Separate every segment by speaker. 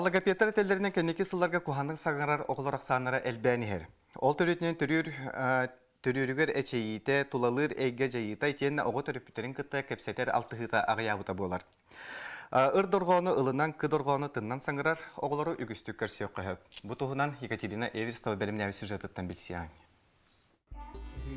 Speaker 1: Логопедтар теллеринен кенеки сылларга куханның саңарар оғылар ақсанары әлбәнігер. Ол төретінен төрүрүгер эчейите, тулалыр эйге жайыта итенне оғы төрөпүтерин кытта кепсетер алтыхыта ағыябыта болар. Ырдорғаны ылынан кыдорғаны тыннан саңарар оғылары үгістік көрсек қағып. Бұ туғынан Екатерина Эверстова бәлімнәві сюжетіттен білсияң.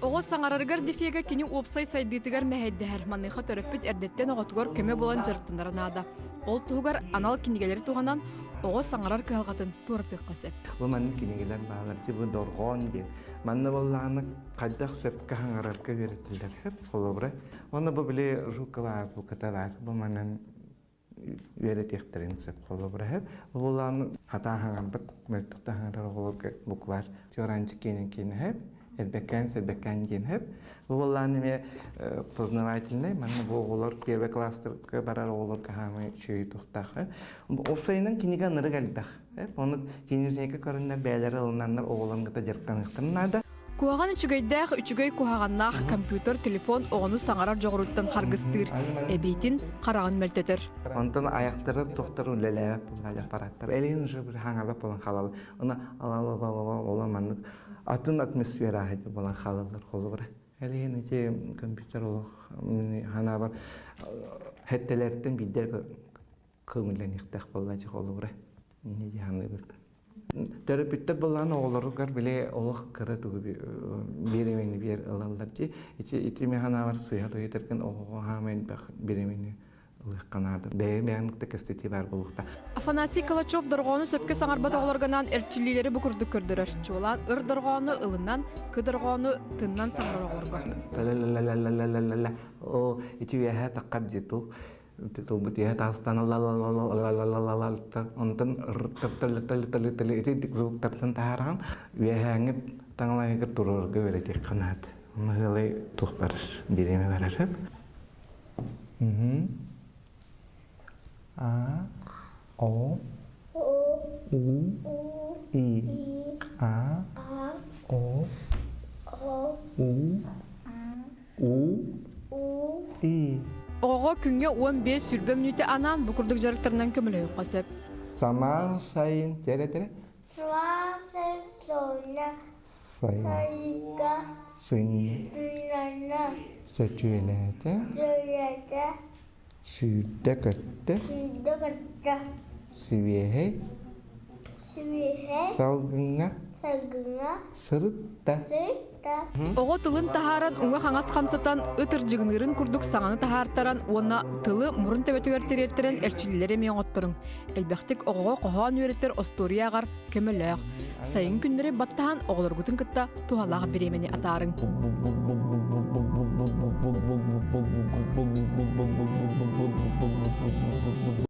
Speaker 2: Оғы саңараргар дефега кені опсай сайдытыгар мәхәддәһәр маныха төрөппүт әрдеттен оғатугар көмө болан жарыттындаран ада. Ол туғар анал кинигелери туғанан оғы саңарар кыалғатын туартық қасып.
Speaker 3: Бұл манны кинигелер бағаларчы бұл дорғон ген. Манны боллағаны қайдақ сөпкі хаңарарқа веретілдер хеп қолы бұра. Оны бұл біле жуқы бар, бұл ката бар. Бұл маннан веретектерін сөп қолы бұра хеп. Бұл боллағаны хата хаңар бұт, мөлтіқті хаңарар қолы бұқ бар. Жоранчы кенен хеп. Сәлбәкән ген хеп. Бұл боллағаны ме познавательный. Манны бұл оғылар первый класстырға барар оғылар қағамы чөй тұқтақ. Опсайынан кенеге ныры кәлбәқ. Оны кенезінекі көріннер бәлері ылынанлар оғыларыңғыта жерттан ұқтырынады.
Speaker 2: Куаған үчігейдәқ үчігей куағаннақ компьютер, телефон оғыну саңарар жоғыруттан қарғыстыр. Әбейтін қарағын мәлтетір.
Speaker 3: Онтан аяқтары тоқтар үлеләбәп болғай аппараттар. Әлейін ұшы бір хаңабәп болан қалалы. Оны оламанлық атын атмосфера хәді болан қалалар қолы бұра. Әлейін әте компьютер олық хана бар. Хәттелерден биддер көңілен иқтақ болғай қолы бұра. Неде ханы бір. Терапевттер болған оғыларығар біле олық қыры түгі беремені бер ылалар же. Итеме хана бар сыйға тойетерген оғыға хамен беремені ылық қанады. Бәйінікті кәстеті бар болықта.
Speaker 2: Афанасий Калачев дұрғаны сөпке саңарбат оғыларғанан әртчілілері бұқырды көрдірір. Жолан ыр дұрғаны ылынан, кыдырғаны тыннан саңар оғыларға.
Speaker 3: О, итеуе таққап жету. Itu dia tastan lalalalalalalalalal onten terteli itu dikzuk tertentaran biahangit tanglai keturur ke berarti kanat mahalai tuh pers bireme berasap A O U I A O U I
Speaker 2: Оғы күнге 15 сүрбе минуты анан бұқырдық жарықтарынан көмілі өққасып.
Speaker 3: Sama sayın tere
Speaker 4: Sama sona sayga
Speaker 3: Suyna Secülete
Speaker 4: Söylete
Speaker 3: Süde kötte
Speaker 4: Südükte
Speaker 3: Sivihe
Speaker 4: Süvihe
Speaker 3: Salgına
Speaker 4: Sagına
Speaker 3: Sırıtta
Speaker 4: Sırta
Speaker 2: Оғы тылын тахаран уңа қаңас қамсатан ұтыр жығынырын күрдік саңаны тахартаран оны тылы мұрын төбетігер тереттерін әрчілілері мен оттырын. Әлбәқтік оғыға қоған өреттер осторияғар көміліғ. Сайын күндері баттахан оғылар күтін күтті туғалағы беремені атарын.